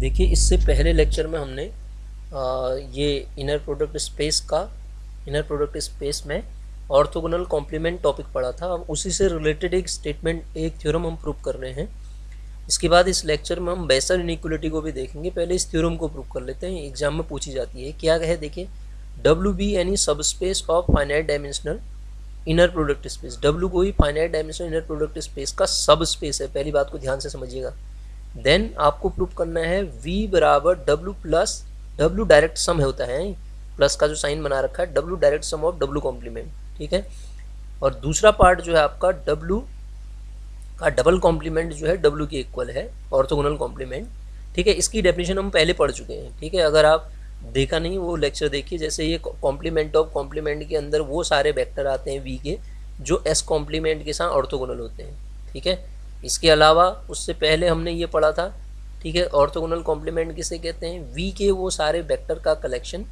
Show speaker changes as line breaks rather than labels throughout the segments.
देखिए, इससे पहले लेक्चर में हमने ये इनर प्रोडक्ट स्पेस में ऑर्थोगोनल कॉम्प्लीमेंट टॉपिक पढ़ा था। अब उसी से रिलेटेड एक थ्योरम हम प्रूव कर रहे हैं। इसके बाद इस लेक्चर में हम बेसल इनइक्वलिटी को भी देखेंगे। पहले इस थ्योरम को प्रूव कर लेते हैं, एग्जाम में पूछी जाती है। क्या है देखिए, W be any sub space of finite dimensional inner product space. W कोई finite dimensional inner product space का सब स्पेस है। पहली बात को ध्यान से समझिएगा। देन आपको प्रूफ करना है v बराबर W plus W direct sum होता है, प्लस का जो साइन बना रखा है, W direct sum of W complement, ठीक है। और दूसरा पार्ट जो है आपका डब्ल्यू का डबल कॉम्प्लीमेंट जो है डब्ल्यू के इक्वल है, ऑर्थोगोनल कॉम्प्लीमेंट, ठीक है। इसकी डेफिनेशन हम पहले पढ़ चुके हैं, ठीक है। अगर आप देखा नहीं वो लेक्चर देखिए। जैसे ये कॉम्प्लीमेंट ऑफ कॉम्प्लीमेंट के अंदर वो सारे वेक्टर आते हैं v के जो s कॉम्प्लीमेंट के साथ ऑर्थोगोनल होते हैं, ठीक है। इसके अलावा उससे पहले हमने ये पढ़ा था, ठीक है, ऑर्थोगोनल कॉम्प्लीमेंट किसे कहते हैं, v के वो सारे वेक्टर का कलेक्शन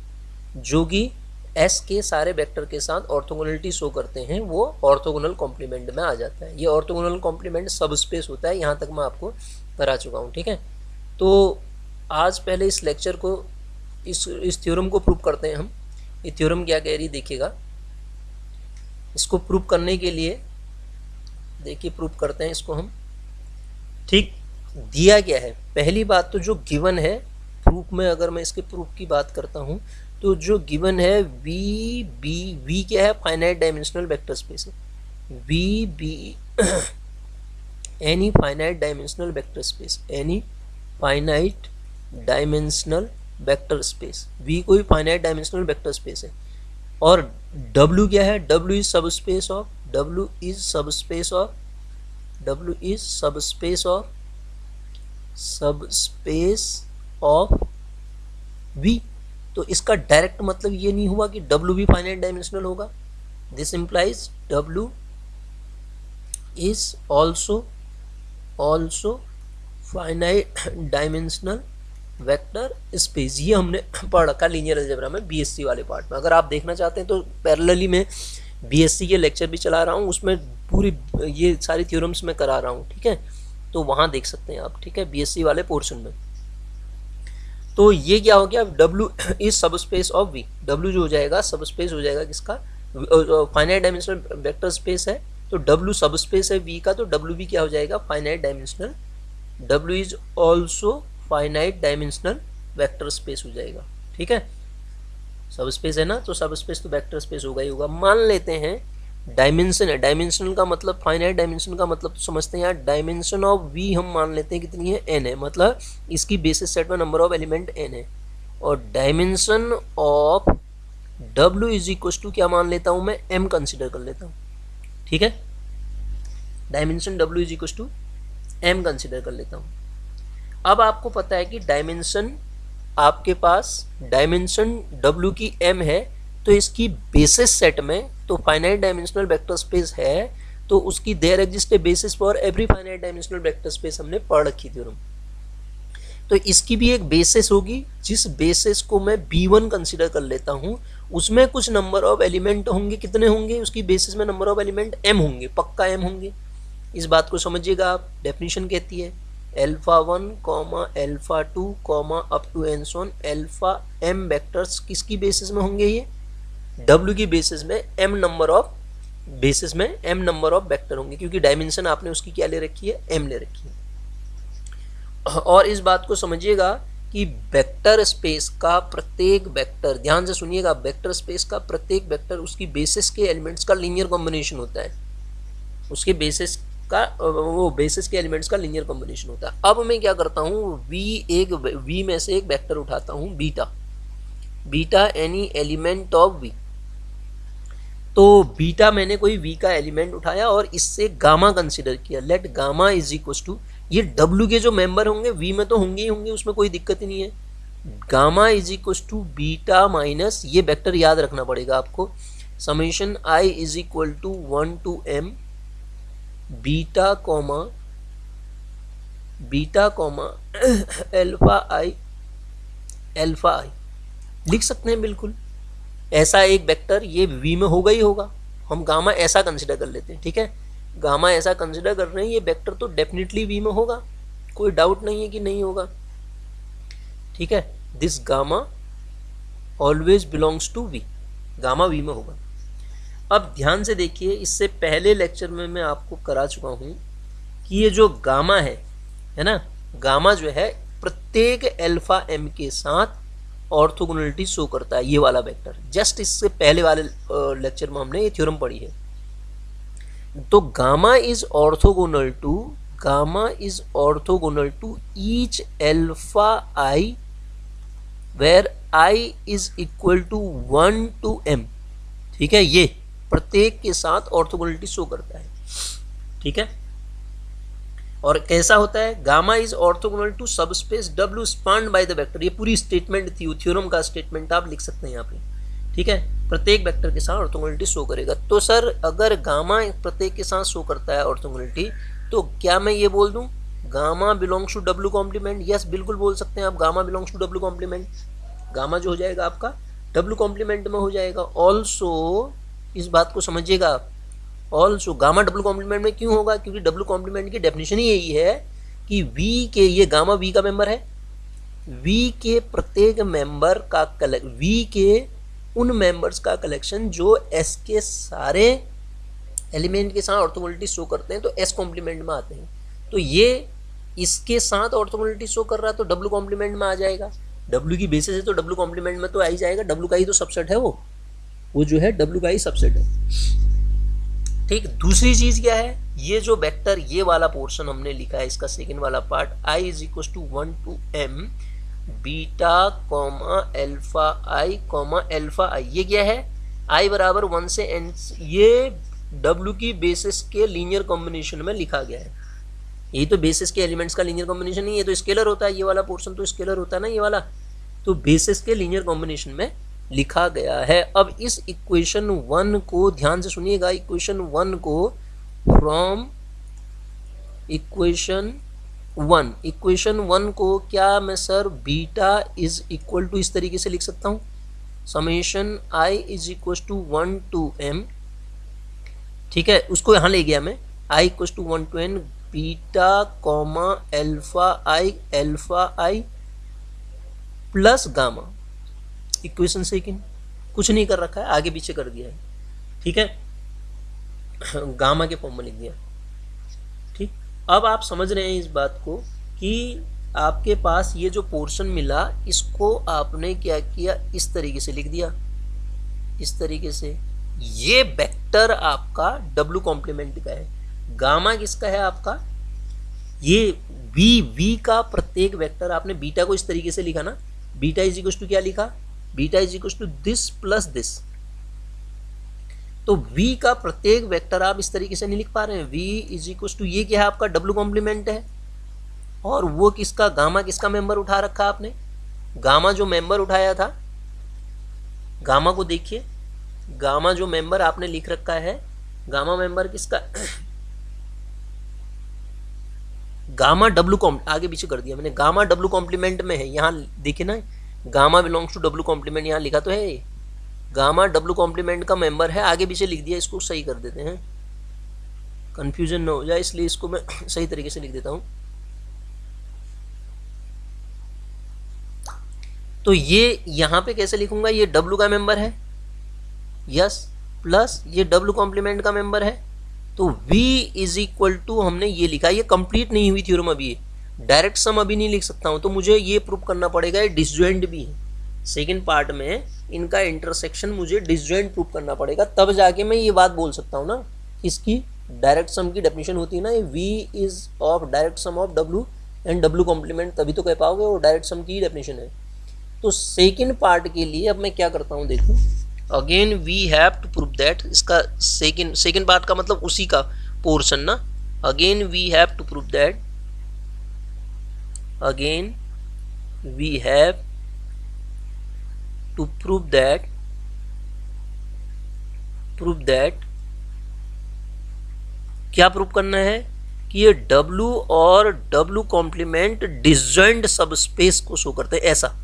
जो कि s के सारे वेक्टर के साथ ऑर्थोगोनलिटी शो करते हैं, वो ऑर्थोगोनल कॉम्प्लीमेंट में आ जाता है। ये ऑर्थोगोनल कॉम्प्लीमेंट सब स्पेस होता है। यहाँ तक मैं आपको करा चुका हूँ, ठीक है। तो आज पहले इस लेक्चर को इस थ्योरम को प्रूव करते हैं हम। ये थ्योरम क्या कह रही है देखिएगा। इसको प्रूव करने के लिए देखिए प्रूव करते हैं इसको हम, ठीक। दिया गया है पहली बात तो जो गिवन है प्रूफ में, अगर मैं इसके प्रूफ की बात करता हूँ तो जो गिवन है वी क्या है, फाइनाइट डायमेंशनल वेक्टर स्पेस है। V be any finite dimensional vector space, any finite dimensional vector space, V कोई फाइनाइट डायमेंशनल वेक्टर स्पेस है। और W क्या है, W इज सब स्पेस ऑफ V। तो इसका डायरेक्ट मतलब ये नहीं हुआ कि W भी फाइनाइट डायमेंशनल होगा। This implies W is also finite dimensional vector space. ये हमने पढ़ रखा लीनियर अलजेब्रा में बीएससी वाले पार्ट में। अगर आप देखना चाहते हैं तो पैरेलली में बीएससी के लेक्चर भी चला रहा हूँ, उसमें पूरी ये सारी थ्योरम्स में करा रहा हूँ, ठीक है। तो वहाँ देख सकते हैं आप, ठीक है, बीएससी वाले पोर्शन में। तो ये क्या हो गया, W इज सब स्पेस ऑफ V। W जो हो जाएगा सब स्पेस हो जाएगा किसका, फाइनाइट डायमेंशनल वेक्टर स्पेस है तो W सब स्पेस है V का, तो W भी क्या हो जाएगा, finite dimensional. W is also finite dimensional vector space हो जाएगा, ठीक है। सब स्पेस है ना, तो सब स्पेस तो वेक्टर स्पेस होगा ही होगा। मान लेते हैं डायमेंशन है, डायमेंशन का मतलब फाइनाइट डायमेंशन का मतलब तो समझते हैं यार, डायमेंशन ऑफ V हम मान लेते हैं कितनी है, n है, मतलब इसकी बेसिस सेट में नंबर ऑफ एलिमेंट n है। और dimension of W is equal to क्या मान लेता हूँ मैं, m कंसिडर कर लेता हूँ, ठीक है। Dimension W is equal to m consider कर लेता हूँ। अब आपको पता है कि डायमेंशन आपके पास डायमेंशन W की m है, तो इसकी बेसिस सेट में तो फाइनाइट डायमेंशनल वेक्टर स्पेस है, तो उसकी there exist a basis for every finite dimensional vector space हमने पढ़ रखी थ्योरम। तो इसकी भी एक बेसिस होगी, जिस बेसिस को मैं B1 कंसिडर कर लेता हूँ, उसमें कुछ नंबर ऑफ एलिमेंट होंगे। कितने होंगे उसकी बेसिस में, नंबर ऑफ एलिमेंट m होंगे, पक्का m होंगे। इस बात को समझिएगा आप। डेफिनेशन कहती है α1, α2, अप टू एन सोन अल्फा m वेक्टर्स किसकी बेसिस में होंगे, ये W की बेसिस में m नंबर ऑफ वेक्टर होंगे, क्योंकि डायमेंशन आपने उसकी क्या ले रखी है, m ले रखी है। और इस बात को समझिएगा कि वेक्टर स्पेस का प्रत्येक वेक्टर, ध्यान से सुनिएगा, वेक्टर स्पेस का प्रत्येक वेक्टर उसकी बेसिस के एलिमेंट्स का लीनियर कॉम्बिनेशन होता है। उसके बेसिस के एलिमेंट्स का लीनियर कॉम्बिनेशन होता है। अब मैं क्या करता हूँ, V में से एक वेक्टर उठाता हूँ, beta any element of V। तो बीटा मैंने कोई V का एलिमेंट उठाया और इससे गामा कंसिडर किया। Let gamma is equal to, ये W के जो मेंबर होंगे V में तो होंगे ही होंगे, उसमें कोई दिक्कत ही नहीं है। Gamma is equal to beta minus, ये वेक्टर याद रखना पड़ेगा आपको, summation I is equal to 1 to m beta comma alpha I लिख सकते हैं बिल्कुल। ऐसा एक वेक्टर ये V में होगा ही होगा, हम गामा ऐसा कंसिडर कर लेते हैं, ठीक है। गामा ऐसा कंसिडर कर रहे हैं, ये वेक्टर तो डेफिनेटली V में होगा, कोई डाउट नहीं है कि नहीं होगा। ठीक है, this gamma always belongs to V, gamma V में होगा। अब ध्यान से देखिए, इससे पहले लेक्चर में मैं आपको करा चुका हूँ कि ये जो गामा है ना, गामा जो है प्रत्येक अल्फा एम के साथ ऑर्थोगोनलिटी शो करता है, ये वाला वेक्टर। जस्ट इससे पहले वाले लेक्चर में हमने ये थ्योरम पढ़ी है। तो gamma is orthogonal to each alpha i where i is equal to 1 to m। ठीक है, ये प्रत्येक के साथ ऑर्थोगोनलिटी शो करता है। ठीक है, और कैसा होता है, gamma is orthogonal to subspace W spanned by the vector. ये पूरी स्टेटमेंट थी, थ्योरम का स्टेटमेंट आप लिख सकते हैं यहाँ पे। ठीक है, प्रत्येक वेक्टर के साथ ऑर्थोगोनलिटी शो करेगा। तो सर अगर गामा प्रत्येक के साथ शो करता है ऑर्थोगोनलिटी, तो क्या मैं ये बोल दूं gamma belongs to W complement? Yes, बिल्कुल बोल सकते हैं आप, gamma belongs to W complement. Gamma जो हो जाएगा आपका W कॉम्प्लीमेंट में हो जाएगा। ऑल्सो इस बात को समझिएगा आप, ऑल्सो गामा W कॉम्प्लीमेंट में क्यों होगा? क्योंकि W कॉम्प्लीमेंट की डेफिनेशन ही यही है कि V के, ये गामा V का मेंबर है, V के प्रत्येक मेंबर का V के उन मेंबर्स का कलेक्शन जो S के सारे एलिमेंट के साथ ऑर्थोगोनलिटी शो करते हैं तो S कॉम्प्लीमेंट में आते हैं। तो ये इसके साथ ऑर्थोगोनलिटी शो कर रहा है तो W कॉम्प्लीमेंट में आ जाएगा। W की बेसिस है तो W कॉम्प्लीमेंट में तो आ ही जाएगा, W का ही तो सबसेट है वो जो है W का ही सबसेट है। ठीक, दूसरी चीज क्या है, ये जो वेक्टर ये वाला पोर्शन हमने लिखा है, इसका सेकंड वाला part, I is equal to 1 to m beta comma alpha I, ये क्या है, I बराबर 1 से n, ये W की बेसिस के लीनियर कॉम्बिनेशन में लिखा गया है। यही तो बेसिस के एलिमेंट्स का लीनियर कॉम्बिनेशन ही है, तो स्केलर होता है, ये वाला पोर्शन तो स्केलर होता है ना, ये वाला तो बेसिस के लीनियर कॉम्बिनेशन में लिखा गया है। अब इस इक्वेशन 1 को ध्यान से सुनिएगा, इक्वेशन 1 को फ्रॉम इक्वेशन 1 को क्या मैं sir beta is equal to इस तरीके से लिख सकता हूँ, summation I is equal to 1 to m। ठीक है, उसको यहाँ ले गया मैं, I equal to 1 to n beta comma alpha i plus gamma. Equation second कुछ नहीं कर रखा है, आगे पीछे कर दिया है। ठीक है, गामा के फॉर्म में लिख दिया। ठीक, अब आप समझ रहे हैं इस बात को कि आपके पास ये जो पोर्शन मिला, इसको आपने क्या किया, इस तरीके से लिख दिया, इस तरीके से। ये वेक्टर आपका W कॉम्प्लीमेंट का है। गामा किसका है आपका, ये V का प्रत्येक वेक्टर, आपने बीटा को इस तरीके से लिखा ना, बीटा इज इक्वल टू क्या लिखा, beta is equal to this plus this. तो V का प्रत्येक वेक्टर आप इस तरीके से नहीं लिख पा रहे हैं, V इज इक्वल टू ये क्या है आपका W कॉम्प्लीमेंट है, और वो किसका, गामा किसका मेंबर उठा रखा आपने, गामा जो मेंबर उठाया था, गामा को देखिए, गामा जो मेंबर आपने लिख रखा है, गामा मेंबर किसका गामा W आगे पीछे कर दिया मैंने, गामा W कॉम्प्लीमेंट में है। यहाँ देखिए ना, gamma belongs to W complement, यहाँ लिखा तो है, गामा W कॉम्प्लीमेंट का मेंबर है, आगे पीछे लिख दिया, इसको सही कर देते हैं, कंफ्यूजन ना हो जाए, इसलिए इसको मैं सही तरीके से लिख देता हूँ। तो ये यहाँ पे कैसे लिखूंगा, ये W का मेंबर है, यस, प्लस ये W कॉम्प्लीमेंट का मेंबर है, तो V इज इक्वल टू हमने ये लिखा, ये कंप्लीट नहीं हुई थ्योरम अभी, डायरेक्ट सम अभी नहीं लिख सकता हूँ, तो मुझे ये प्रूव करना पड़ेगा, ये डिसजॉइंट भी है। सेकेंड पार्ट में इनका इंटरसेक्शन मुझे डिसजॉइंट प्रूव करना पड़ेगा, तब जाके मैं ये बात बोल सकता हूँ ना, इसकी डायरेक्ट सम की डेफिनेशन होती है ना, ये V is of direct sum of W and W complement, तभी तो कह पाओगे वो डायरेक्ट सम की डेफिनेशन है। तो सेकेंड पार्ट के लिए अब मैं क्या करता हूँ, देखो again we have to prove that, इसका सेकेंड पार्ट का मतलब उसी का पोर्शन ना, again we have to prove that, again we have to prove that क्या प्रूव करना है कि ये W और W कॉम्प्लीमेंट डिसजॉइंट सबस्पेस को शो करते हैं, ऐसा,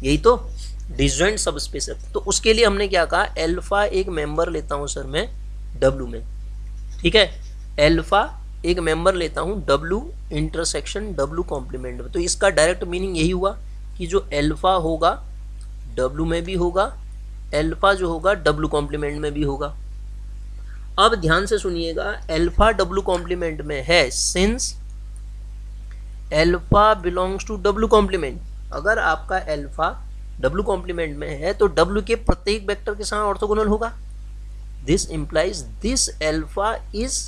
यही तो डिसजॉइंट सबस्पेस है। तो उसके लिए हमने क्या कहा, अल्फा एक मेंबर लेता हूं सर मैं W में, ठीक है, अल्फा एक मेंबर लेता हूं W इंटरसेक्शन W कॉम्प्लीमेंट में। तो इसका डायरेक्ट मीनिंग यही हुआ कि जो एल्फा होगा डब्लू में भी होगा, एल्फा जो होगा डब्लू कॉम्प्लीमेंट में भी होगा। अब ध्यान से सुनिएगा, एल्फा डब्लू कॉम्प्लीमेंट में है since alpha belongs to W complement. अगर आपका एल्फा डब्लू कॉम्प्लीमेंट में है तो डब्लू के प्रत्येक वेक्टर के साथ ऑर्थोगोनल होगा। This implies this alpha is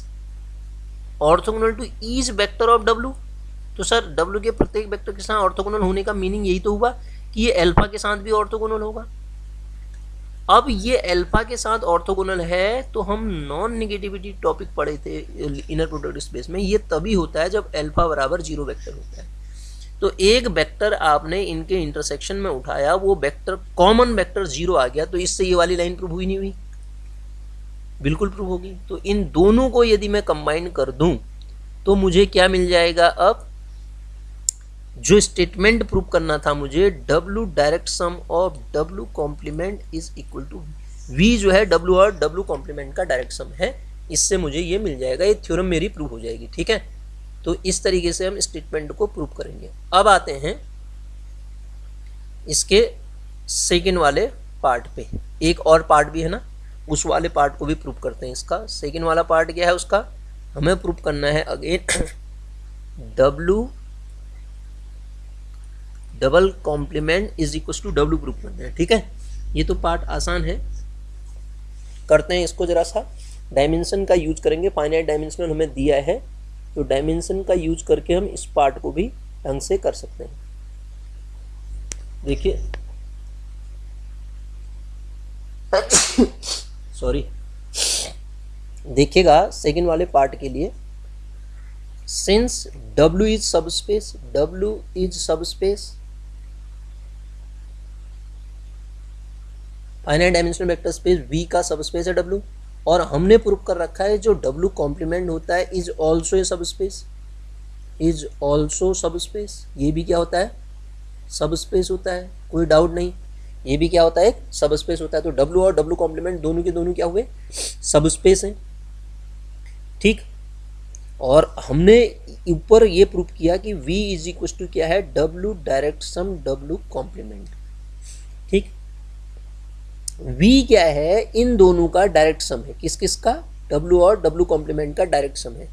orthogonal to each vector of W. तो सर डब्लू के प्रत्येक वेक्टर के साथ ऑर्थोगोनल होने का मीनिंग यही तो हुआ कि ये एल्फा के साथ भी ऑर्थोगोनल होगा। अब ये एल्फा के साथ ऑर्थोगोनल है तो हम नॉन नेगेटिविटी टॉपिक पढ़े थे इनर प्रोडक्ट स्पेस में, ये तभी होता है जब एल्फा बराबर 0 वेक्टर होता है। तो एक वेक्टर आपने इनके इंटरसेक्शन में उठाया, वो वेक्टर कॉमन वेक्टर 0 आ गया, तो इससे ये वाली लाइन प्रूव हुई नहीं हुई? बिल्कुल प्रूव होगी। तो इन दोनों को यदि मैं कंबाइन कर दूं तो मुझे क्या मिल जाएगा? अब जो स्टेटमेंट प्रूव करना था मुझे, W direct sum of W complement is equal to V जो है W और W कॉम्प्लीमेंट का डायरेक्ट सम है, इससे मुझे ये मिल जाएगा, ये थ्योरम मेरी प्रूव हो जाएगी। ठीक है, तो इस तरीके से हम स्टेटमेंट को प्रूव करेंगे। अब आते हैं इसके सेकेंड वाले पार्ट पे। एक और पार्ट भी है ना, उस वाले पार्ट को भी प्रूव करते हैं। इसका सेकेंड वाला पार्ट क्या है? उसका हमें प्रूव करना है again W double complement is equal to W prove करना है। ठीक है, ये तो पार्ट आसान है, करते हैं इसको। जरा सा डायमेंशन का यूज करेंगे, फाइनाइट डायमेंशनल हमें दिया है, तो डायमेंशन का यूज करके हम इस पार्ट को भी ढंग से कर सकते हैं। देखिए सॉरी, देखिएगा सेकेंड वाले पार्ट के लिए, since W is subspace, W is subspace finite dimensional vector space V का सबस्पेस है W, और हमने प्रूव कर रखा है जो W कॉम्प्लीमेंट होता है is also a subspace, is also subspace. ये भी क्या होता है? सबस्पेस होता है, कोई डाउट नहीं, ये भी क्या होता है? एक सबस्पेस होता है। तो W और W कॉम्प्लीमेंट दोनों के दोनों क्या हुए? सबस्पेस हैं। ठीक, और हमने ऊपर ये प्रूव किया कि V इज इक्वल टू क्या है? W direct sum W complement. ठीक, V क्या है? इन दोनों का डायरेक्ट सम है। किस किस का? W और W कॉम्प्लीमेंट का डायरेक्ट सम है।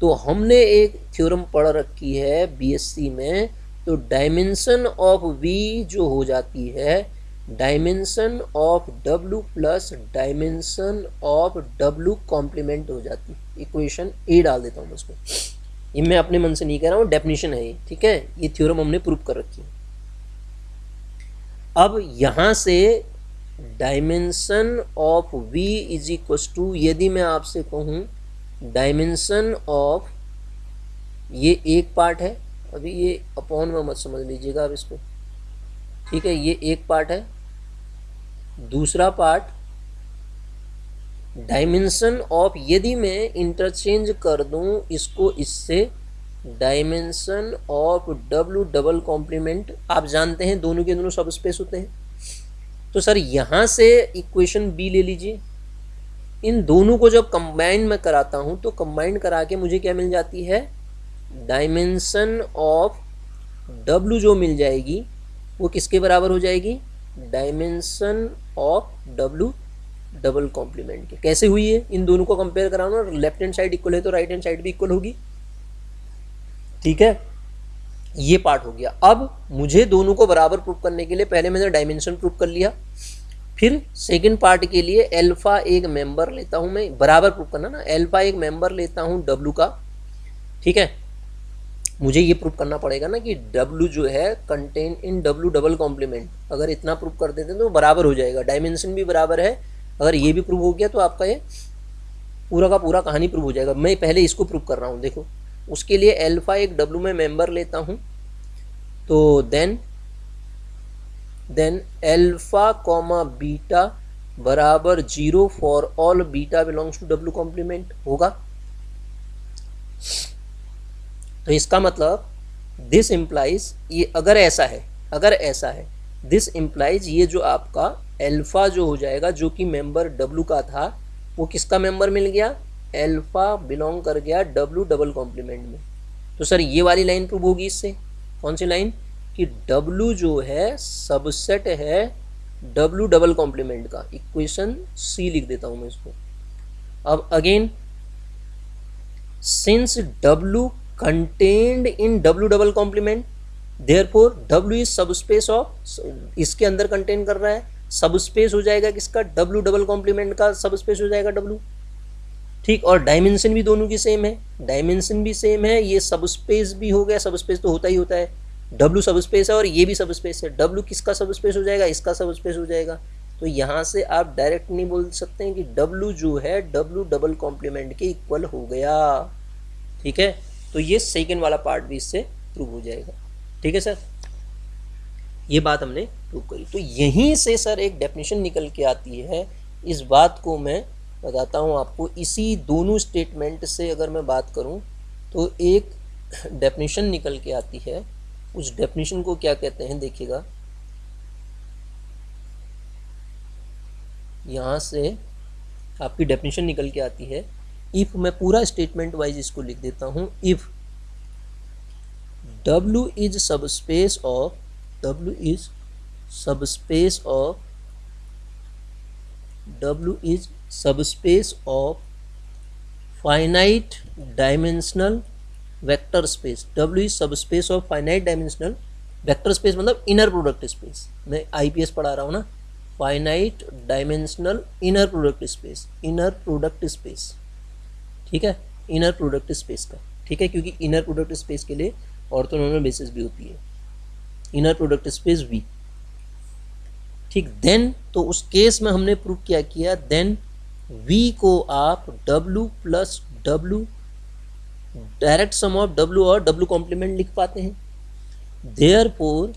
तो हमने एक थ्योरम पढ़ रखी है BSc में, तो डायमेंशन ऑफ V जो हो जाती है dimension of W plus dimension of W complement हो जाती है। इक्वेशन ए डाल देता हूँ उसमें, ये मैं अपने मन से नहीं कह रहा हूँ, डेफिनेशन है ये। ठीक है, ये थ्योरम हमने प्रूव कर रखी है। अब यहाँ से dimension of V is equal to, यदि मैं आपसे कहूँ डायमेंशन ऑफ, ये एक पार्ट है, अभी ये अपॉन में मत समझ लीजिएगा अब इसको। ठीक है, ये एक पार्ट है। दूसरा पार्ट डायमेंशन ऑफ, यदि मैं इंटरचेंज कर दूं इसको इससे, dimension of W double complement, आप जानते हैं दोनों के दोनों सब स्पेस होते हैं। तो सर यहाँ से इक्वेशन B ले लीजिए, इन दोनों को जब कंबाइन में कराता हूँ तो कंबाइन करा के मुझे क्या मिल जाती है? डायमेंशन ऑफ W जो मिल जाएगी वो किसके बराबर हो जाएगी? Dimension of W double complement के। कैसे हुई है? इन दोनों को कंपेयर कराना, लेफ्ट हैंड साइड इक्वल है तो राइट हैंड साइड भी इक्वल होगी। ठीक है, ये पार्ट हो गया। अब मुझे दोनों को बराबर प्रूव करने के लिए पहले मैंने डायमेंशन प्रूव कर लिया, फिर सेकंड पार्ट के लिए एल्फा एक मेंबर लेता हूं, मैं बराबर प्रूव करना ना, एल्फा एक मेंबर लेता हूं W का। ठीक है, मुझे ये प्रूव करना पड़ेगा ना कि W जो है contain in W double complement. अगर इतना प्रूव कर देते हैं तो बराबर हो जाएगा, डायमेंशन भी बराबर है। अगर ये भी प्रूव हो गया तो आपका ये पूरा का पूरा कहानी प्रूव हो जाएगा। मैं पहले इसको प्रूव कर रहा हूँ, देखो। उसके लिए एल्फा एक W में मेंबर लेता हूँ, तो देन एल्फा कॉमा बीटा बराबर 0 for all beta belongs to W complement होगा। तो इसका मतलब दिस इम्प्लाइज, ये अगर ऐसा है दिस इम्प्लाइज ये जो आपका एल्फा जो हो जाएगा, जो कि मेंबर W का था, वो किसका मेंबर मिल गया? एल्फा बिलोंग कर गया W डबल कॉम्प्लीमेंट में। तो सर ये वाली लाइन प्रूव होगी इससे। कौन सी लाइन? कि W जो है सबसेट है W डबल कॉम्प्लीमेंट का। इक्वेशन C लिख देता हूँ मैं इसको। अब again since W contained in W double complement therefore W is subspace of, इसके अंदर कंटेन कर रहा है, सबस्पेस हो जाएगा किसका, W डबल कॉम्प्लीमेंट का सबस्पेस हो जाएगा W। ठीक, और डायमेंशन भी दोनों की सेम है, डायमेंशन भी सेम है, ये सबस्पेस भी हो गया, सबस्पेस तो होता ही होता है, W सबस्पेस है और ये भी सबस्पेस है, W किसका सबस्पेस हो जाएगा, इसका सबस्पेस हो जाएगा। तो यहाँ से आप डायरेक्ट नहीं बोल सकते हैं कि W जो है W डबल कॉम्प्लीमेंट के इक्वल हो गया। ठीक है, तो ये सेकेंड वाला पार्ट भी इससे प्रूव हो जाएगा। ठीक है सर, ये बात हमने प्रूव करी। तो यहीं से सर एक डेफिनेशन निकल के आती है, इस बात को मैं बताता हूँ आपको। इसी दोनों स्टेटमेंट से अगर मैं बात करूँ तो एक डेफिनेशन निकल के आती है। उस डेफिनेशन को क्या कहते हैं देखिएगा, यहाँ से आपकी डेफिनेशन निकल के आती है। इफ, मैं पूरा स्टेटमेंट वाइज इसको लिख देता हूँ, if W is subspace of, W is subspace of, W is subspace of finite dimensional vector space, W is subspace of finite dimensional vector space मतलब इनर प्रोडक्ट स्पेस, मैं IPS पढ़ा रहा हूँ ना, finite dimensional inner product space, inner product space. ठीक है, inner product space का। ठीक है, क्योंकि इनर प्रोडक्ट स्पेस के लिए ऑर्थोनॉर्मल बेसिस भी होती है, इनर प्रोडक्ट स्पेस V। ठीक, देन तो उस केस में हमने प्रूव क्या किया, देन V को आप W plus W direct sum of W और W कॉम्प्लीमेंट लिख पाते हैं। Therefore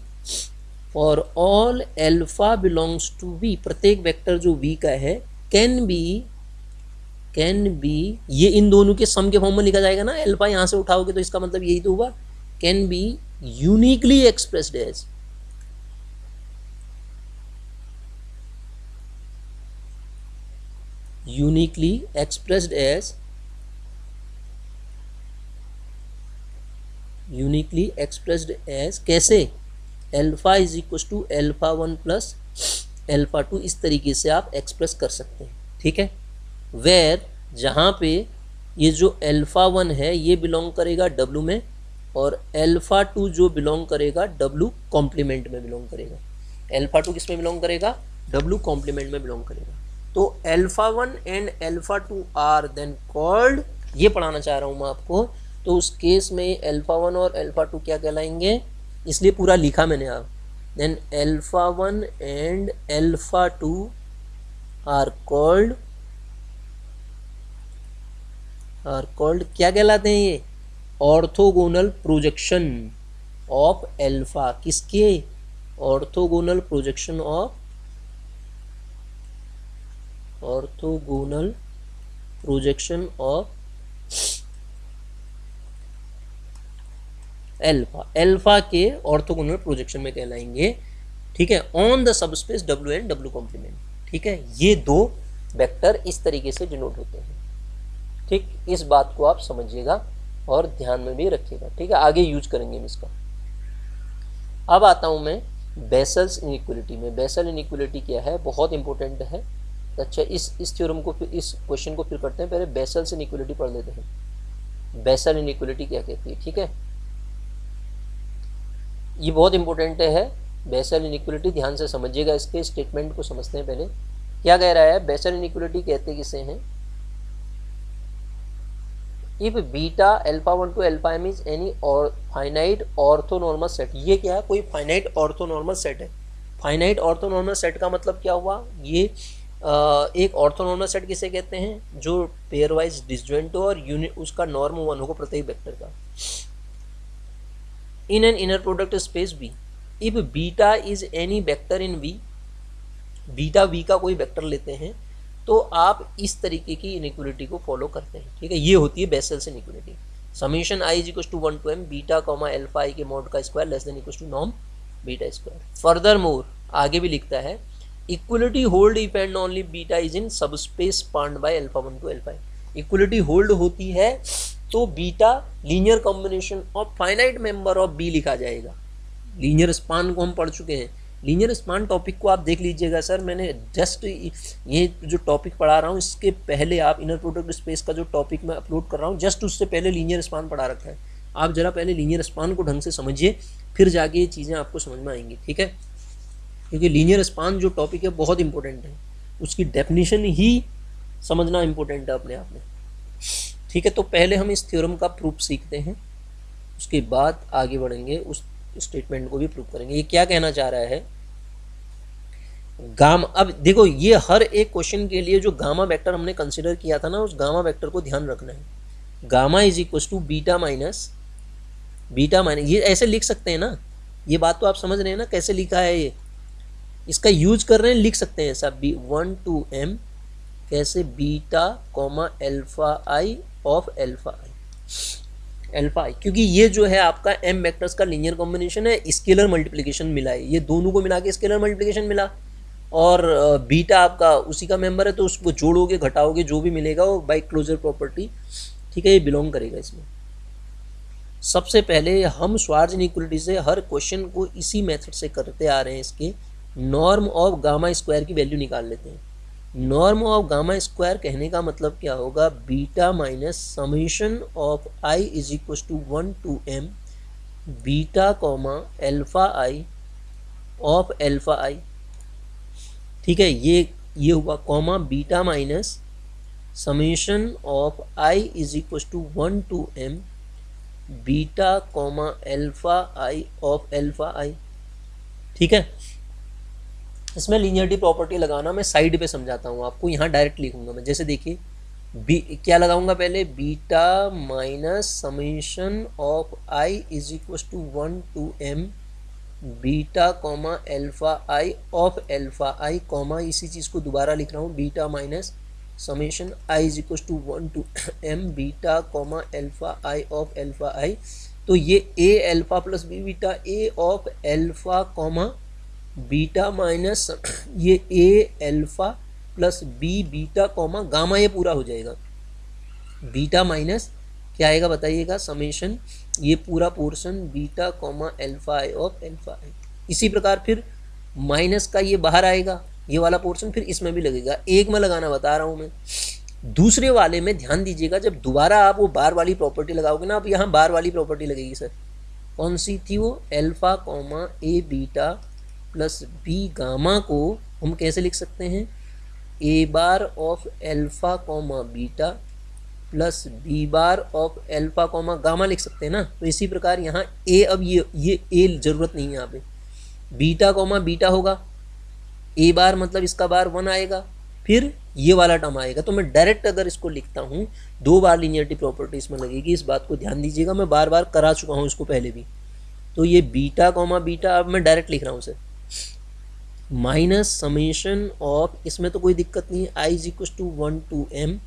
for all alpha belongs to V, प्रत्येक वेक्टर जो V का है कैन बी, ये इन दोनों के सम के फॉर्म में लिखा जाएगा ना, एल्फा यहाँ से उठाओगे तो इसका मतलब यही तो हुआ, can be uniquely expressed as, uniquely expressed as, uniquely expressed as कैसे, alpha is equal to alpha 1 plus alpha 2, इस तरीके से आप एक्सप्रेस कर सकते हैं। ठीक है, वेर जहाँ पे ये जो एल्फा 1 है ये बिलोंग करेगा W में, और एल्फा 2 जो बिलोंग करेगा W कॉम्प्लीमेंट में बिलोंग करेगा। एल्फा 2 किस में बिलोंग करेगा, W कॉम्प्लीमेंट में बिलोंग करेगा। तो alpha 1 and alpha 2 are then called, ये पढ़ाना चाह रहा हूँ मैं आपको। तो उस केस में एल्फा 1 और एल्फा 2 क्या कहलाएंगे, इसलिए पूरा लिखा मैंने आप, then alpha 1 and alpha 2 are called क्या कहलाते हैं ये, ऑर्थोगोनल प्रोजेक्शन ऑफ एल्फा, किसके, orthogonal projection of, orthogonal projection of alpha, alpha के ऑर्थोगोनल प्रोजेक्शन में कहलाएंगे। ठीक है, on the subspace W and W complement. ठीक है, ये दो वेक्टर इस तरीके से डिनोट होते हैं। ठीक, इस बात को आप समझिएगा और ध्यान में भी रखिएगा। ठीक है, आगे यूज करेंगे हम इसका। अब आता हूं मैं बेसल्स इनइक्वालिटी में। बेसल इनइक्वालिटी क्या है, बहुत इंपॉर्टेंट है। अच्छा, इस थ्योरम को फिर, इस क्वेश्चन को फिर करते हैं, पहले बेसल्स इनइक्वालिटी पढ़ लेते हैं। बेसल इनइक्वालिटी क्या कहती है, ठीक है, ये बहुत इंपॉर्टेंट है। बेसल इनइक्वालिटी ध्यान से समझिएगा, इसके स्टेटमेंट को समझते हैं पहले। क्या कह रहा है, बेसल इनइक्वालिटी कहते किसे हैं, if beta alpha 1 to alpha m is any और फाइनाइट ऑर्थोनॉर्मल सेट। ये क्या है, कोई फाइनाइट ऑर्थोनॉर्मल सेट है। फाइनाइट ऑर्थोनॉर्मल सेट का मतलब क्या हुआ, ये एक ऑर्थोनॉर्मल सेट किसे कहते हैं, जो पेयर वाइज डिसजॉइंट हो और यूनिट उसका नॉर्म 1 हो प्रत्येक वेक्टर का, in an inner product space B। If beta is any vector in V, beta V का कोई वेक्टर लेते हैं तो आप इस तरीके की इनइक्वालिटी को फॉलो करते हैं। ठीक है, ये होती है Bessel's inequality. Summation I is equal to 1 to m beta comma alpha I के मॉड का square less than equal to norm beta square. Furthermore आगे भी लिखता है, equality hold if and only beta is in subspace spanned by alpha 1 to alpha i। Equality hold होती है तो beta linear combination of finite member of B लिखा जाएगा। Linear span को हम पढ़ चुके हैं। लीनियर स्पान टॉपिक को आप देख लीजिएगा सर, मैंने जस्ट ये जो टॉपिक पढ़ा रहा हूँ इसके पहले आप इनर प्रोडक्ट स्पेस का जो टॉपिक मैं अपलोड कर रहा हूँ जस्ट उससे पहले लीनियर स्पान पढ़ा रखा है। आप जरा पहले लीनियर स्पान को ढंग से समझिए, फिर जाके ये चीज़ें आपको समझ में आएंगी, ठीक है। क्योंकि लीनियर स्पान जो टॉपिक है बहुत इंपॉर्टेंट है, उसकी डेफिनेशन ही समझना इंपॉर्टेंट है अपने आप में, ठीक है। तो पहले हम इस थ्योरम का प्रूफ सीखते हैं, उसके बाद आगे बढ़ेंगे, उस स्टेटमेंट को भी प्रूव करेंगे। ये क्या कहना चाह रहा है, गामा, अब देखो ये हर एक क्वेश्चन के लिए जो गामा वेक्टर हमने कंसिडर किया था ना, उस गामा वेक्टर को ध्यान रखना है। Gamma is equal to beta minus ये ऐसे लिख सकते हैं ना, ये बात तो आप समझ रहे हैं ना कैसे लिखा है, ये इसका यूज कर रहे हैं, लिख सकते हैं सब बी 1 to m कैसे beta comma alpha I of alpha I, क्योंकि ये जो है आपका m वेक्टर्स का लीनियर कॉम्बिनेशन है, स्केलर मल्टीप्लिकेशन मिला है, ये दोनों को मिला के स्केलर मल्टीप्लिकेशन मिला, और बीटा आपका उसी का मेंबर है, तो उसको जोड़ोगे घटाओगे जो भी मिलेगा वो बाय क्लोजर प्रॉपर्टी, ठीक है, ये बिलोंग करेगा इसमें। सबसे पहले हम श्वार्ज़ इनइक्वालिटी से हर क्वेश्चन को इसी मेथड से करते आ रहे हैं, इसके नॉर्म ऑफ गामा स्क्वायर की वैल्यू निकाल लेते हैं। नॉर्म ऑफ गामा स्क्वायर कहने का मतलब क्या होगा, beta minus summation of I is equal to 1 to m beta comma alpha I of alpha आई, ठीक है, ये हुआ, comma beta minus summation of I is equal to 1 to m beta comma alpha I of alpha आई, ठीक है। इसमें linearity property लगाना मैं side पे समझाता हूँ आपको, यहाँ डायरेक्ट लिखूंगा मैं, जैसे देखिए क्या लगाऊंगा पहले, beta minus summation of I is equal to 1 to m beta comma alpha I of alpha I, comma इसी चीज़ को दोबारा लिख रहा हूँ, beta minus summation I is equal to 1 to m beta comma alpha I of alpha I. तो ये a alpha plus B beta a of alpha comma beta minus ये a alpha plus b beta comma gamma, ये पूरा हो जाएगा, beta minus क्या आएगा बताइएगा, समेशन ये पूरा portion beta comma alpha I of alpha I. इसी प्रकार फिर माइनस का ये बाहर आएगा, ये वाला पोर्शन फिर इसमें भी लगेगा, एक में लगाना बता रहा हूँ मैं। दूसरे वाले में ध्यान दीजिएगा, जब दोबारा आप वो बार वाली प्रॉपर्टी लगाओगे ना, अब यहाँ बार वाली प्रॉपर्टी लगेगी सर, कौन सी थी वो, alpha comma A beta plus B gamma को हम कैसे लिख सकते हैं, A bar of alpha comma beta plus B bar of alpha comma gamma लिख सकते हैं ना। तो इसी प्रकार यहाँ ए, अब ये ए ज़रूरत नहीं है यहाँ पे, बीटा कॉमा बीटा होगा, ए बार मतलब इसका बार 1 आएगा, फिर ये वाला टर्म आएगा। तो मैं डायरेक्ट अगर इसको लिखता हूँ, 2 बार लीनियरिटी प्रॉपर्टी इसमें लगेगी, इस बात को ध्यान दीजिएगा, मैं बार बार करा चुका हूँ इसको पहले भी। तो ये बीटा कॉमा बीटा अब मैं डायरेक्ट लिख रहा हूँ सर, माइनस समेशन ऑफ, इसमें तो कोई दिक्कत नहीं है, I is equal to 1 to m,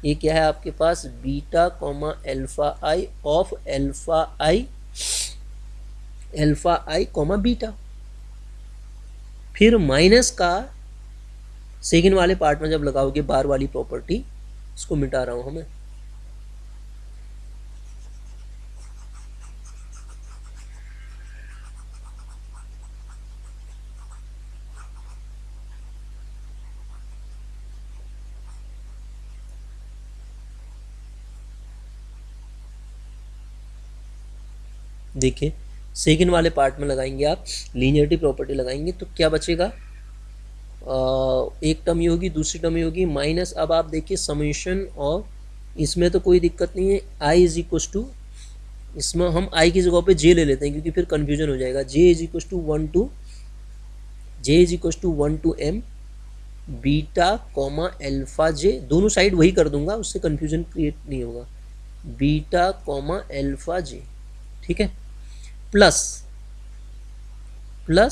ये क्या है आपके पास, beta comma alpha I of alpha I comma beta, फिर माइनस का सेकेंड वाले पार्ट में जब लगाओगे बार वाली प्रॉपर्टी, इसको मिटा रहा हूं हमें, देखिए सेकेंड वाले पार्ट में लगाएंगे आप लीनियरिटी प्रॉपर्टी लगाएंगे, तो क्या बचेगा, एक टर्म ये होगी, दूसरी टर्म ये होगी, माइनस, अब आप देखिए समेशन ऑफ, इसमें तो कोई दिक्कत नहीं है, आई इज इक्व टू, इसमें हम आई की जगह पे जे ले लेते हैं क्योंकि फिर कन्फ्यूजन हो जाएगा, J is equal to 1 to m beta comma alpha J, दोनों साइड वही कर दूंगा, उससे कन्फ्यूजन क्रिएट नहीं होगा, बीटा कॉमा एल्फा जे, ठीक है, प्लस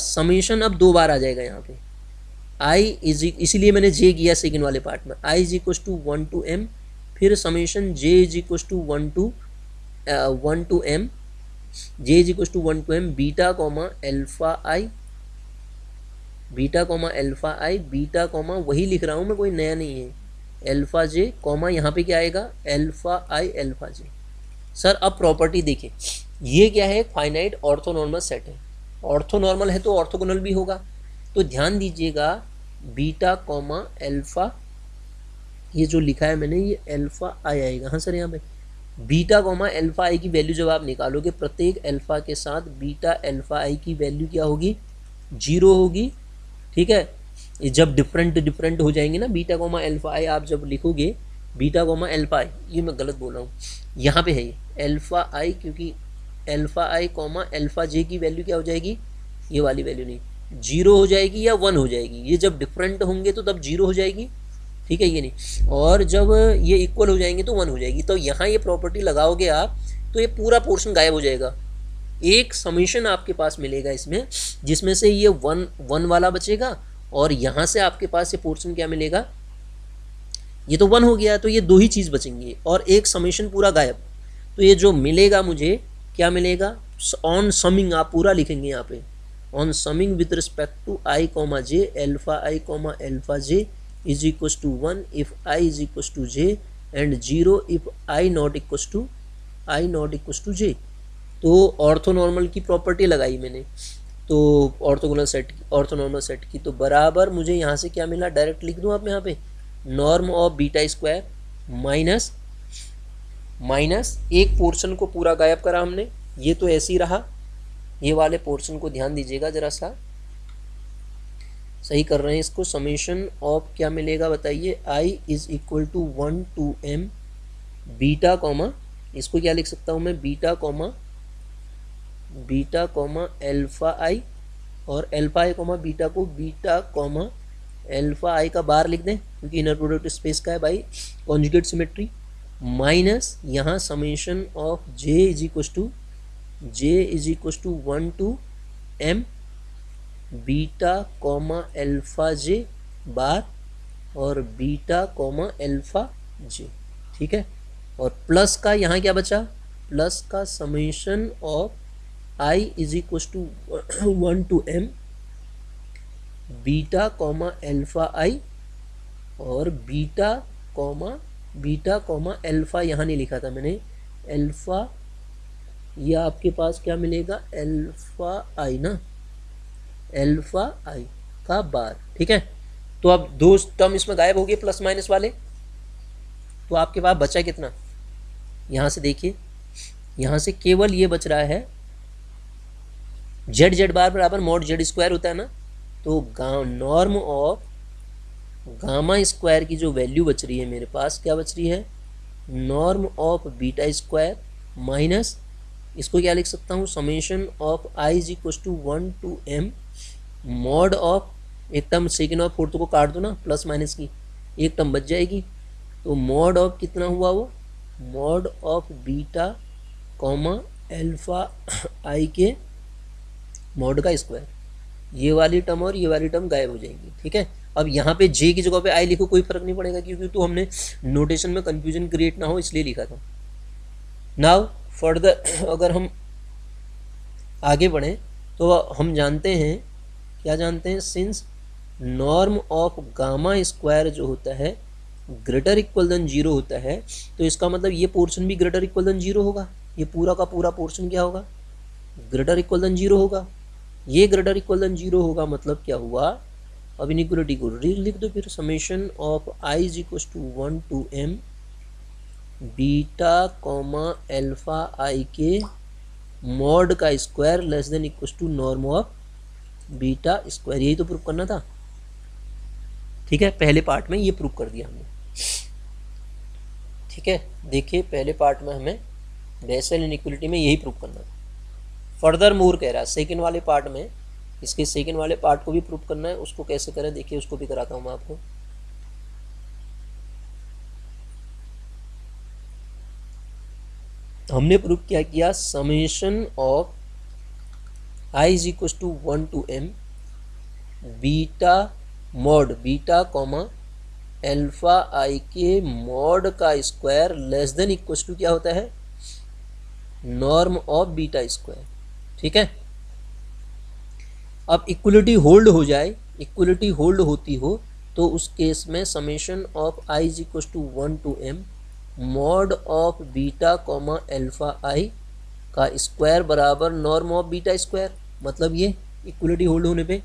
समेशन अब 2 बार आ जाएगा यहाँ पे, आई इज, इसीलिए मैंने जे किया सेकेंड वाले पार्ट में, I is equal to 1 to m, फिर summation J is equal to 1 to m, J is equal to 1 to m beta comma alpha I, beta comma वही लिख रहा हूँ मैं, कोई नया नहीं है, एल्फा जे कॉमा यहाँ पे क्या आएगा, एल्फा आई एल्फा जे। सर अब प्रॉपर्टी देखिए, ये क्या है, एक फाइनाइट ऑर्थोनॉर्मस सेट है, ऑर्थोनॉर्मल है तो ऑर्थोगोनल भी होगा। तो ध्यान दीजिएगा बीटा कॉमा अल्फा, ये जो लिखा है मैंने ये अल्फा आई आएगा। हाँ सर, यहाँ पे बीटा कॉमा अल्फा आई की वैल्यू जब आप निकालोगे प्रत्येक अल्फा के साथ बीटा अल्फा आई की वैल्यू क्या होगी, 0 होगी। ठीक है, ये जब डिफरेंट हो जाएंगे ना बीटा कॉमा अल्फा आई, आप जब लिखोगे बीटा कॉमा अल्फा आई, ये मैं गलत बोल रहा हूँ, यहाँ पे है ये अल्फा आई, क्योंकि अल्फा आई कॉमा अल्फा जे की वैल्यू क्या हो जाएगी, ये वाली वैल्यू नहीं, 0 हो जाएगी या 1 हो जाएगी। ये जब डिफरेंट होंगे तो तब 0 हो जाएगी, ठीक है, ये नहीं, और जब ये इक्वल हो जाएंगे तो 1 हो जाएगी। तो यहाँ ये प्रॉपर्टी लगाओगे आप तो ये पूरा पोर्शन गायब हो जाएगा। एक समीशन आपके पास मिलेगा इसमें, जिसमें से ये 1 वाला बचेगा और यहाँ से आपके पास ये पोर्शन क्या मिलेगा, ये तो 1 हो गया, तो ये 2 ही चीज़ बचेंगी और एक समीशन पूरा गायब। तो ये जो मिलेगा मुझे क्या मिलेगा, ऑन समिंग आप पूरा लिखेंगे यहाँ पे, on summing with respect to I comma J alpha I comma alpha J is equal to 1 if I is equal to J and 0 if I not equal to J. तो orthonormal की property लगाई मैंने, तो orthonormal set की, तो बराबर मुझे यहाँ से क्या मिला, डायरेक्ट लिख दूँ आप यहाँ पे, norm of beta square minus एक पोर्शन को पूरा गायब करा हमने, ये तो ऐसे ही रहा, ये वाले पोर्शन को ध्यान दीजिएगा जरा सा, सही कर रहे हैं इसको, समेशन ऑफ क्या मिलेगा बताइए, I is equal to 1 to m beta comma, इसको क्या लिख सकता हूँ मैं, बीटा कॉमा अल्फा आई, और अल्फा आई कॉमा बीटा को बीटा कॉमा अल्फा आई का बार लिख दें क्योंकि इनर प्रोडक्ट स्पेस का है भाई, कॉन्जुगेट सिमेट्री, माइनस यहाँ summation of J is equal to 1 to m beta comma alpha J bar और बीटा कॉमा अल्फा जे, ठीक है, और प्लस का यहाँ क्या बचा, प्लस का summation of I is equal to 1 to m beta comma alpha i और बीटा कॉमा अल्फा, यहाँ नहीं लिखा था मैंने अल्फा, या आपके पास क्या मिलेगा अल्फा आई ना, अल्फा आई का बार, ठीक है। तो अब 2 टर्म इसमें गायब हो गए प्लस माइनस वाले, तो आपके पास बचा कितना, यहाँ से देखिए, यहाँ से केवल ये बच रहा है जेड बार बराबर मॉड जेड स्क्वायर होता है ना, तो नॉर्म ऑफ गामा स्क्वायर की जो वैल्यू बच रही है मेरे पास, क्या बच रही है, norm of beta square minus, इसको क्या लिख सकता हूँ, summation of I is equal to 1 to m mod of, एक टर्म सेकेंड और फोर्थ को काट दो ना प्लस माइनस की, एक टर्म बच जाएगी, तो मॉड ऑफ कितना हुआ वो, mod of beta comma alpha i के मॉड का स्क्वायर, ये वाली टर्म और ये वाली टर्म गायब हो जाएंगी, ठीक है। अब यहाँ पे जे की जगह पे आई लिखो कोई फर्क नहीं पड़ेगा, क्योंकि तो हमने नोटेशन में कंफ्यूजन क्रिएट ना हो इसलिए लिखा था। नाउ फर्दर अगर हम आगे बढ़ें तो हम जानते हैं, क्या जानते हैं, since norm of gamma square जो होता है ग्रेटर इक्वल देन 0 होता है, तो इसका मतलब ये पोर्शन भी ग्रेटर इक्वल देन 0 होगा, ये पूरा का पूरा पोर्शन क्या होगा, ग्रेटर इक्वल देन 0 होगा, ये ग्रेटर इक्वल देन 0 होगा, मतलब क्या हुआ, अब इनइक्वलिटी को लिख दो फिर, summation of I is equal to 1 to m beta comma alpha i के मॉड का square less than equal to norm of beta square, यही तो प्रूव करना था, ठीक है। पहले पार्ट में ये प्रूव कर दिया हमने, ठीक है। देखिए पहले पार्ट में हमें बेसल इनइक्वलिटी में यही प्रूव करना था। फर्दर मोर कह रहा है सेकेंड वाले पार्ट में, इसके सेकेंड वाले पार्ट को भी प्रूव करना है, उसको कैसे करें देखिए, उसको भी कराता हूँ मैं आपको। हमने प्रूव क्या किया, summation of I is equal to 1 to m beta mod beta comma alpha i के मॉड का square less than equal to क्या होता है, नॉर्म ऑफ बीटा स्क्वायर, ठीक है। अब इक्वलिटी होल्ड हो जाए, इक्वलिटी होल्ड होती हो तो उस केस में summation of I is equal to 1 to m mod of beta comma alpha i का स्क्वायर बराबर नॉर्म ऑफ बीटा स्क्वायर, मतलब ये इक्वलिटी होल्ड होने पे।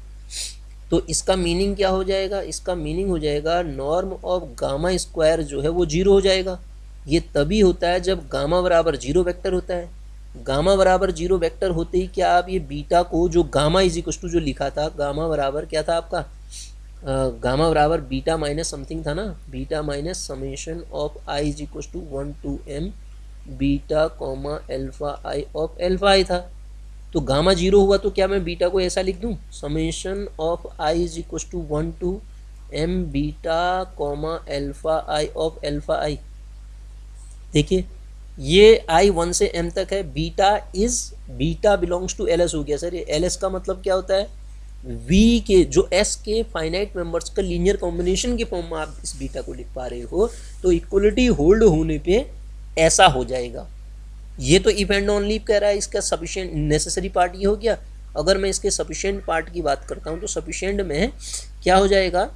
तो इसका मीनिंग क्या हो जाएगा, इसका मीनिंग हो जाएगा नॉर्म ऑफ गामा स्क्वायर जो है वो जीरो हो जाएगा। ये तभी होता है जब गामा बराबर जीरो वेक्टर होता है। गामा बराबर जीरो वेक्टर होते ही क्या आप ये बीटा को, जो गामा इज इक्वल टू जो लिखा था, गामा बराबर क्या था आपका, गामा बराबर बीटा माइनस समथिंग था ना, beta minus summation of I is equal to 1 to m beta comma alpha I of alpha i था। तो गामा जीरो हुआ तो क्या मैं बीटा को ऐसा लिख दूं, summation of I is equal to 1 to m beta comma alpha I of alpha i. देखिए ये आई 1 से m तक है, beta belongs to L S हो गया सर। ये एल एस का मतलब क्या होता है, v के जो s के फाइनाइट मेंबर्स का लीनियर कॉम्बिनेशन के फॉर्म में आप इस बीटा को लिख पा रहे हो, तो इक्वलिटी होल्ड होने पे ऐसा हो जाएगा। ये तो इफ एंड ऑन लीव कह रहा है, इसका सफिशिएंट नेसेसरी पार्ट ये हो गया। अगर मैं इसके सफिशिएंट पार्ट की बात करता हूँ तो सफिशिएंट में क्या हो जाएगा,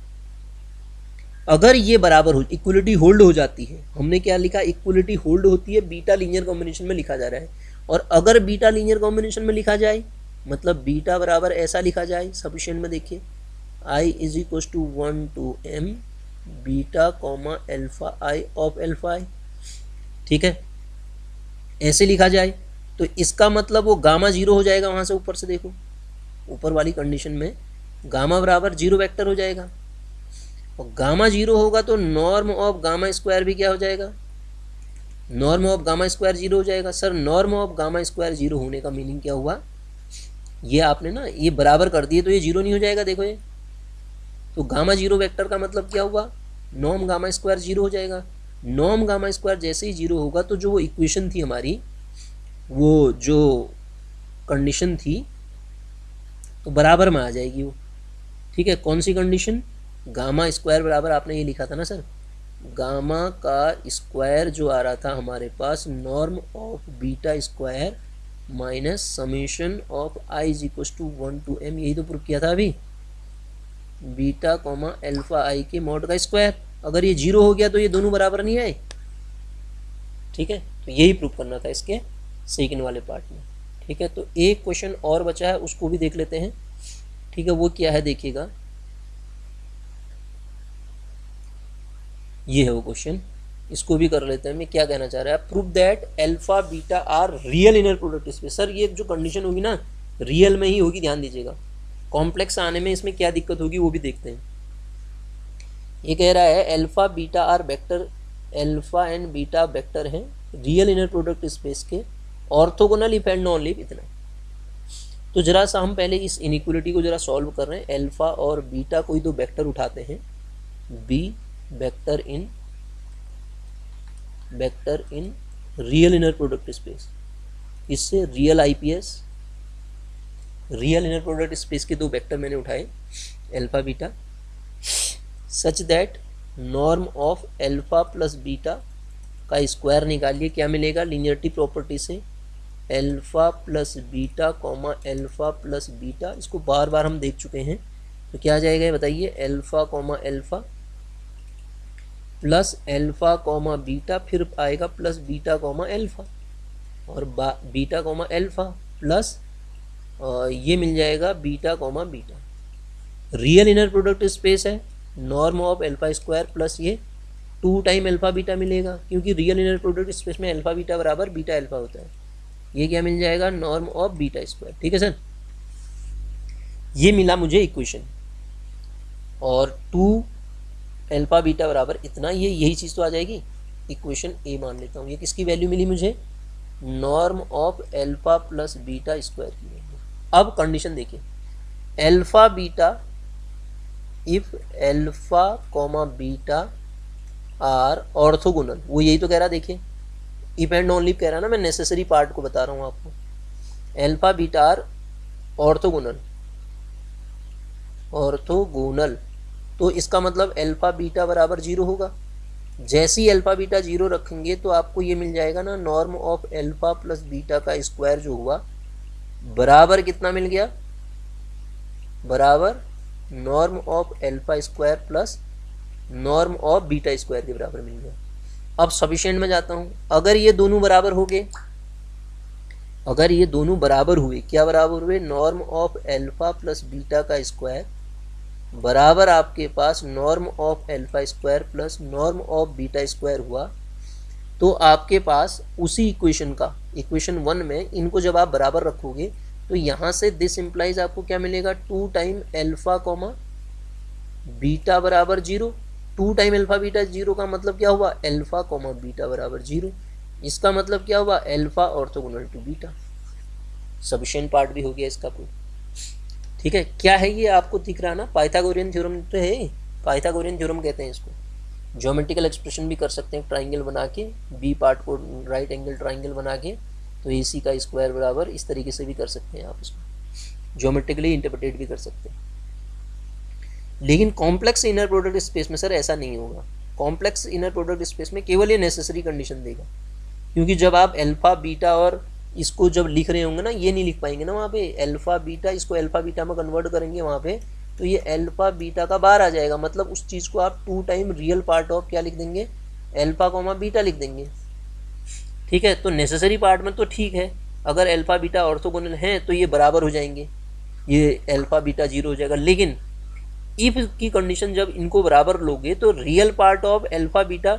अगर ये बराबर हो, इक्वलिटी होल्ड हो जाती है, हमने क्या लिखा, इक्वलिटी होल्ड होती है बीटा लीनियर कॉम्बिनेशन में लिखा जा रहा है। और अगर बीटा लीनियर कॉम्बिनेशन में लिखा जाए, मतलब बीटा बराबर ऐसा लिखा जाए, सफिशिएंट में देखिए i is equal to 1 to m beta comma alpha I of alpha आई, ठीक है, ऐसे लिखा जाए, तो इसका मतलब वो गामा जीरो हो जाएगा। वहाँ से ऊपर से देखो, ऊपर वाली कंडीशन में गामा बराबर जीरो वेक्टर हो जाएगा, और गामा जीरो होगा तो नॉर्म ऑफ गामा स्क्वायर भी क्या हो जाएगा, norm of gamma square zero हो जाएगा। Sir norm of gamma square zero होने का मीनिंग क्या हुआ, ये आपने ना ये बराबर कर दिए तो ये जीरो नहीं हो जाएगा, देखो ये, तो गामा जीरो वेक्टर का मतलब क्या हुआ, नॉर्म गामा स्क्वायर जीरो हो जाएगा। नॉर्म गामा स्क्वायर जैसे ही जीरो होगा तो जो वो इक्वेशन थी हमारी, वो जो कंडीशन थी तो बराबर में आ जाएगी वो, ठीक है। कौन सी कंडीशन, गामा स्क्वायर बराबर आपने ये लिखा था ना सर, गामा का स्क्वायर जो आ रहा था हमारे पास norm of beta square minus summation of I is equal to 1 to m, यही तो प्रूव किया था अभी, बीटा कॉमा एल्फा आई के मॉड का स्क्वायर। अगर ये जीरो हो गया तो ये दोनों बराबर नहीं आए, ठीक है। तो यही प्रूव करना था इसके सेकंड वाले पार्ट में, ठीक है। तो एक क्वेश्चन और बचा है, उसको भी देख लेते हैं, ठीक है। वो क्या है देखिएगा, ये है वो क्वेश्चन, इसको भी कर लेते हैं। मैं क्या कहना चाह रहा है, prove that alpha beta are real inner product space. Sir ये जो कंडीशन होगी ना रियल में ही होगी, ध्यान दीजिएगा, कॉम्प्लेक्स आने में इसमें क्या दिक्कत होगी वो भी देखते हैं। ये कह रहा है alpha beta are vector, alpha and beta vector हैं रियल इनर प्रोडक्ट स्पेस के, orthogonal if and only if, इतना। तो जरा सा हम पहले इस इनइक्वलिटी को जरा सॉल्व कर रहे हैं। एल्फा और बीटा कोई दो वेक्टर उठाते हैं, B vector in real inner product space, इससे real IPS, real inner product space के दो वेक्टर मैंने उठाए alpha beta, such that norm of alpha plus beta का स्क्वायर निकालिए, क्या मिलेगा, लीनियरिटी प्रॉपर्टी से alpha plus beta comma alpha plus beta, इसको बार बार हम देख चुके हैं, तो क्या आ जाएगा ये बताइए, alpha comma alpha plus alpha comma beta, फिर आएगा प्लस बीटा कॉमा एल्फा, और बीटा कॉमा एल्फा प्लस ये मिल जाएगा beta comma beta. Real inner product space है, norm of alpha square plus ये 2 टाइम एल्फा बीटा मिलेगा, क्योंकि रियल इनर प्रोडक्ट स्पेस में एल्फा बीटा बराबर बीटा एल्फा होता है। ये क्या मिल जाएगा, नॉर्म ऑफ बीटा स्क्वायर, ठीक है सर। ये मिला मुझे इक्वेशन, और 2 एल्फा बीटा बराबर इतना, ये यही चीज़ तो आ जाएगी, इक्वेशन ए मान लेता हूँ। ये किसकी वैल्यू मिली मुझे, norm of alpha plus beta square की वैल्यू। अब कंडीशन देखिए, alpha beta, if alpha comma beta are orthogonal, वो यही तो कह रहा, देखिए इफ एंड ओनली कह रहा ना, मैं नेसेसरी पार्ट को बता रहा हूँ आपको। एल्फा बीटा आर ऑर्थोगोनल, तो इसका मतलब एल्फा बीटा बराबर जीरो होगा। जैसे ही एल्फा बीटा जीरो रखेंगे तो आपको ये मिल जाएगा ना, norm of alpha plus beta का स्क्वायर जो हुआ बराबर कितना मिल गया, बराबर norm of alpha square plus norm of beta square के बराबर मिल गया। अब सफिशिएंट में जाता हूँ, अगर ये दोनों बराबर हो गए, अगर ये दोनों बराबर हुए, क्या बराबर हुए, norm of alpha plus beta का स्क्वायर बराबर आपके पास norm of alpha square plus norm of beta square हुआ, तो आपके पास उसी इक्वेशन का, इक्वेशन 1 में इनको जब आप बराबर रखोगे तो यहाँ से दिस इम्प्लाइज आपको क्या मिलेगा, 2 टाइम अल्फा कॉमा बीटा बराबर 0। 2 टाइम अल्फा बीटा 0 का मतलब क्या हुआ, अल्फा कॉमा बीटा बराबर 0। इसका मतलब क्या हुआ, alpha orthogonal to beta. Sufficient part भी हो गया इसका प्रूफ। ठीक है, क्या है ये आपको दिख रहा ना, पाइथागोरियन थ्योरम तो है, पाइथागोरियन थ्योरम कहते हैं इसको। ज्योमेट्रिकल एक्सप्रेशन भी कर सकते हैं ट्राइंगल बना के, बी पार्ट को राइट एंगल ट्राइंगल बना के, तो ए सी का स्क्वायर बराबर, इस तरीके से भी कर सकते हैं आप इसको, ज्योमेट्रिकली इंटरप्रेटेड भी कर सकते हैं। लेकिन कॉम्प्लेक्स इनर प्रोडक्ट स्पेस में सर ऐसा नहीं होगा। कॉम्प्लेक्स इनर प्रोडक्ट स्पेस में केवल ये नेसेसरी कंडीशन देगा, क्योंकि जब आप अल्फा बीटा और इसको जब लिख रहे होंगे ना, ये नहीं लिख पाएंगे ना वहाँ पे, अल्फा बीटा, इसको अल्फा बीटा में कन्वर्ट करेंगे वहाँ पे, तो ये अल्फा बीटा का बाहर आ जाएगा, मतलब उस चीज़ को आप 2 टाइम रियल पार्ट ऑफ क्या लिख देंगे, अल्फा कॉमा बीटा लिख देंगे। ठीक है, तो नेसेसरी पार्ट में तो ठीक है, अगर अल्फा बीटा ऑर्थोगोनल हैं तो ये बराबर हो जाएंगे, ये अल्फा बीटा 0 हो जाएगा। लेकिन इफ की कंडीशन जब इनको बराबर लोगे तो real part of alpha beta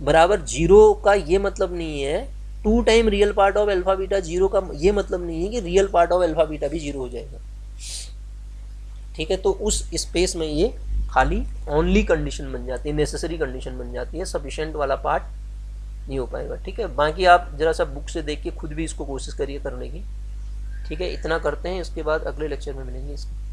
बराबर 0 का ये मतलब नहीं है, 2 time real part of alpha beta 0 का ये मतलब नहीं है कि real part of alpha beta भी 0 हो जाएगा। ठीक है, तो उस स्पेस में ये खाली ओनली कंडीशन बन जाती है, नेसेसरी कंडीशन बन जाती है, सफिशिएंट वाला पार्ट नहीं हो पाएगा। ठीक है, बाकी आप जरा सा बुक से देख के खुद भी इसको कोशिश करिए करने की। ठीक है, इतना करते हैं, इसके बाद अगले लेक्चर में मिलेंगे इसके।